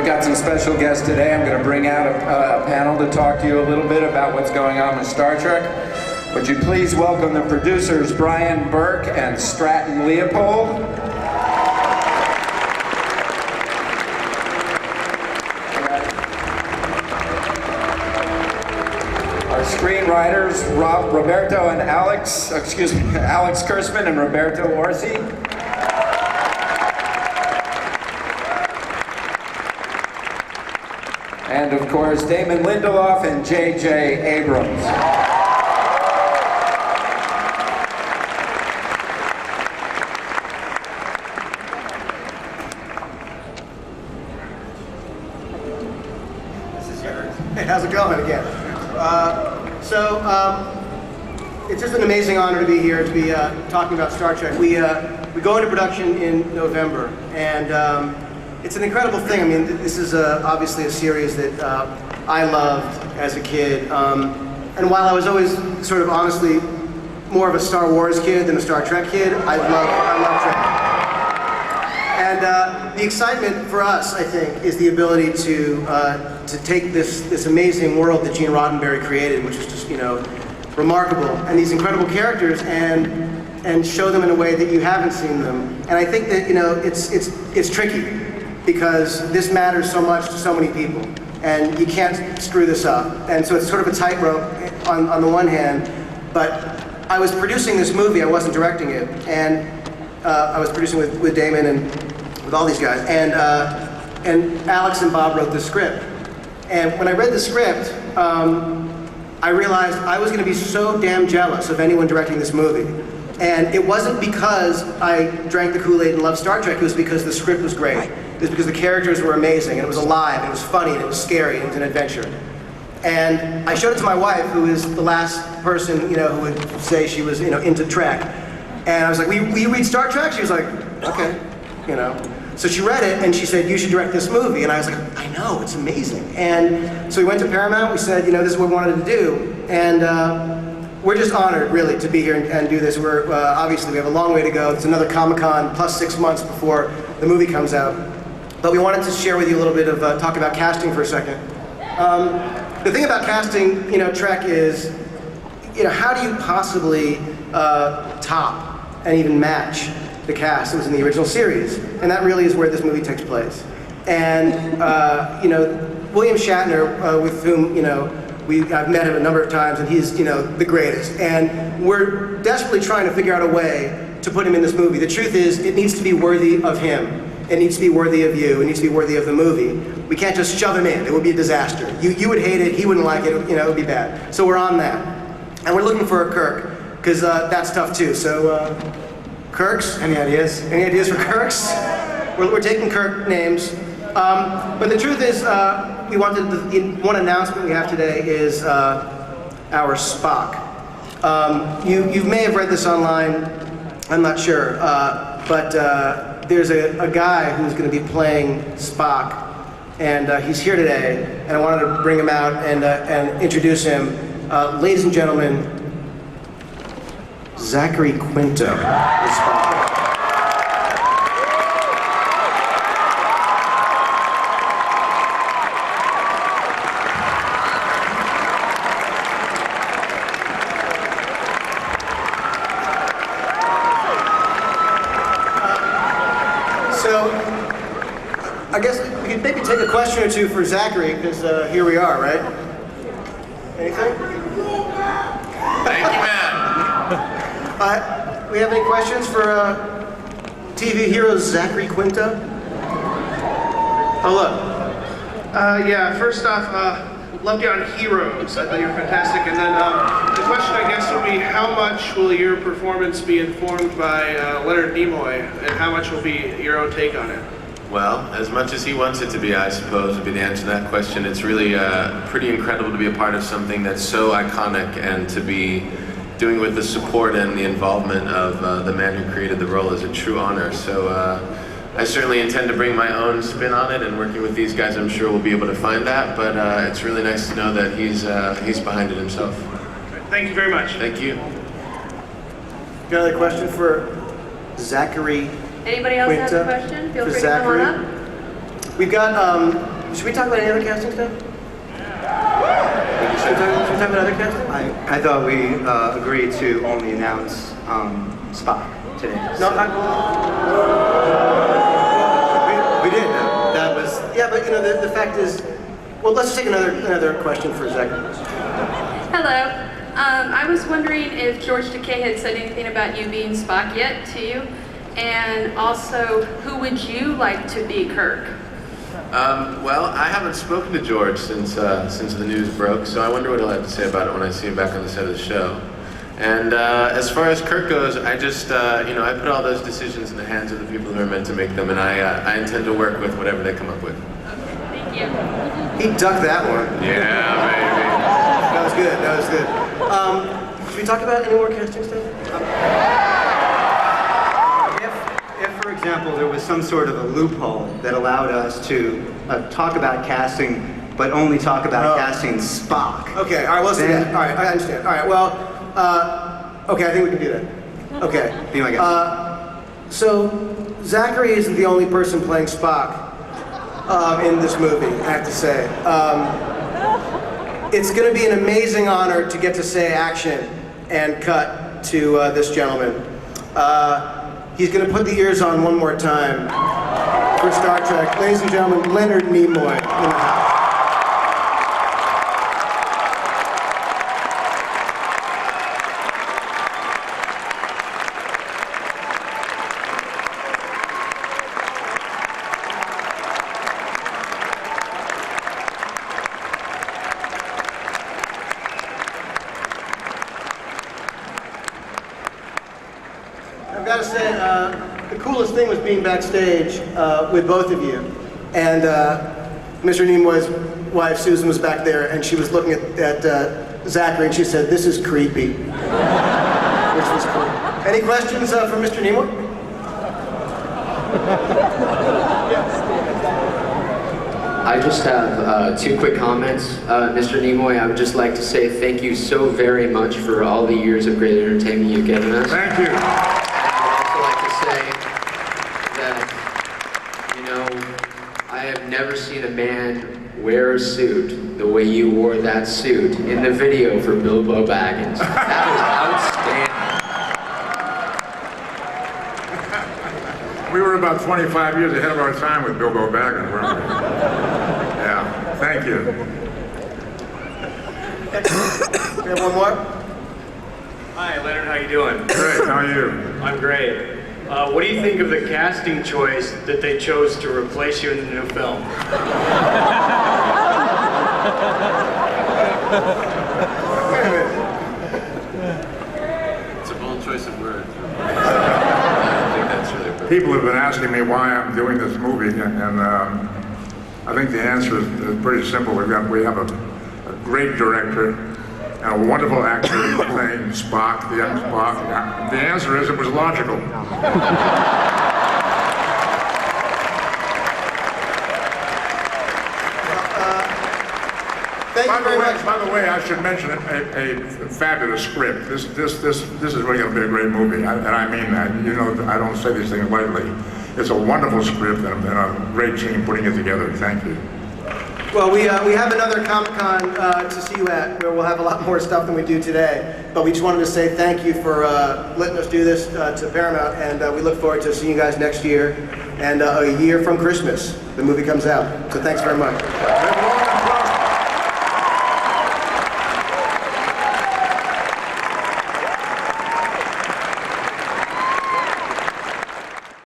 we've got some special guests today. I'm going to bring out a panel to talk to you a little bit about what's going on with Star Trek. Would you please welcome the producers Brian Burke and Stratton Leopold. Our screenwriters Roberto and Alex Kurtzman and Roberto Orsi. And of course, Damon Lindelof and J.J. Abrams. This is yours. Hey, how's it going again? It's just an amazing honor to be here, to be talking about Star Trek. We go into production in November, and it's an incredible thing. I mean, this is obviously a series that I loved as a kid. And while I was always sort of honestly more of a Star Wars kid than a Star Trek kid, I love Trek. And the excitement for us, I think, is the ability to take this amazing world that Gene Roddenberry created, which is just, remarkable, and these incredible characters, and show them in a way that you haven't seen them. And I think that it's tricky, because this matters so much to so many people, and you can't screw this up. And so it's sort of a tightrope on the one hand, but I was producing this movie, I wasn't directing it, and I was producing with Damon and with all these guys, and Alex and Bob wrote the script. And when I read the script, I realized I was going to be so damn jealous of anyone directing this movie. And it wasn't because I drank the Kool-Aid and loved Star Trek, it was because the script was great. It was because the characters were amazing, and it was alive, and it was funny, and it was scary, and it was an adventure. And I showed it to my wife, who is the last person, who would say she was, into Trek. And I was like, will you read Star Trek? She was like, okay, So she read it, and she said, you should direct this movie. And I was like, I know, it's amazing. And so we went to Paramount, we said, this is what we wanted to do. And we're just honored, really, to be here and do this. We're, obviously, we have a long way to go. It's another Comic-Con plus 6 months before the movie comes out. But we wanted to share with you a little bit of, talk about casting for a second. The thing about casting, Trek is, how do you possibly top and even match the cast that was in the original series? And that really is where this movie takes place. And, William Shatner, with whom, I've met him a number of times, and he's, the greatest. And we're desperately trying to figure out a way to put him in this movie. The truth is, it needs to be worthy of him. It needs to be worthy of you. It needs to be worthy of the movie. We can't just shove him in. It would be a disaster. You would hate it. He wouldn't like it. It would be bad. So we're on that. And we're looking for a Kirk, because that's tough too. So, Kirks? Any ideas? Any ideas for Kirks? We're taking Kirk names. But the truth is, one announcement we have today is our Spock. You may have read this online, I'm not sure, but there's a guy who's going to be playing Spock, and he's here today, and I wanted to bring him out and introduce him. Ladies and gentlemen, Zachary Quinto is Spock. I guess we could maybe take a question or two for Zachary, because here we are, right? Anything? Thank you, man. We have any questions for TV hero Zachary Quinto? Hello. Yeah, first off, loved you on Heroes. I thought you were fantastic. And then the question, I guess, would be how much will your performance be informed by Leonard Nimoy, and how much will be your own take on it? Well, as much as he wants it to be, I suppose, would be the answer to that question. It's really pretty incredible to be a part of something that's so iconic, and to be doing with the support and the involvement of the man who created the role is a true honor. So I certainly intend to bring my own spin on it, and working with these guys, I'm sure we'll be able to find that. But it's really nice to know that he's behind it himself. Thank you very much. Thank you. Got another question for Zachary? Anybody else have a question? Feel free to come on up. We've got Should we talk about any other casting stuff? Should we talk about other casting? I thought we agreed to only announce Spock today. No, We did. That was. yeah, but the fact is, well, let's take another question for Zachary. Hello. I was wondering if George Takei had said anything about you being Spock yet to you, and also who would you like to be Kirk? Well, I haven't spoken to George since the news broke, so I wonder what he'll have to say about it when I see him back on the set of the show. And as far as Kirk goes, I just, I put all those decisions in the hands of the people who are meant to make them, and I intend to work with whatever they come up with. Thank you. He ducked that one. Yeah, maybe. That was good. That was good. Should we talk about any more casting stuff? If, for example, there was some sort of a loophole that allowed us to talk about casting, but only talk about casting Spock. Okay. All right. Well, Then- all right. I understand. All right. Well. Okay. I think we can do that. Okay. Be my guest. So Zachary isn't the only person playing Spock in this movie, I have to say. It's going to be an amazing honor to get to say action and cut to this gentleman. He's going to put the ears on one more time for Star Trek. Ladies and gentlemen, Leonard Nimoy in the house. I've got to say, the coolest thing was being backstage with both of you. And Mr. Nimoy's wife, Susan, was back there, and she was looking at Zachary, and she said, "This is creepy." Which was cool. Any questions for Mr. Nimoy? I just have two quick comments. Mr. Nimoy, I would just like to say thank you so very much for all the years of great entertainment you've given us. Thank you. I'd also like to say that, I have never seen a man wear a suit the way you wore that suit in the video for Bilbo Baggins. That was outstanding. We were about 25 years ahead of our time with Bilbo Baggins, weren't we? Yeah, thank you. We have one more? Hi, Leonard. How you doing? Great, how are you? I'm great. What do you think of the casting choice that they chose to replace you in the new film? It's a bold choice of words. I think that's really appropriate. People have been asking me why I'm doing this movie, and I think the answer is pretty simple. We have a great director and a wonderful actor playing Spock, the young Spock. The answer is it was logical. Thank you very much. By the way, I should mention a fabulous script. This is really going to be a great movie, and I mean that. I don't say these things lightly. It's a wonderful script and a great team putting it together. Thank you. Well, we have another Comic-Con to see you at, where we'll have a lot more stuff than we do today. But we just wanted to say thank you for letting us do this to Paramount, and we look forward to seeing you guys next year, and a year from Christmas, the movie comes out. So thanks very much.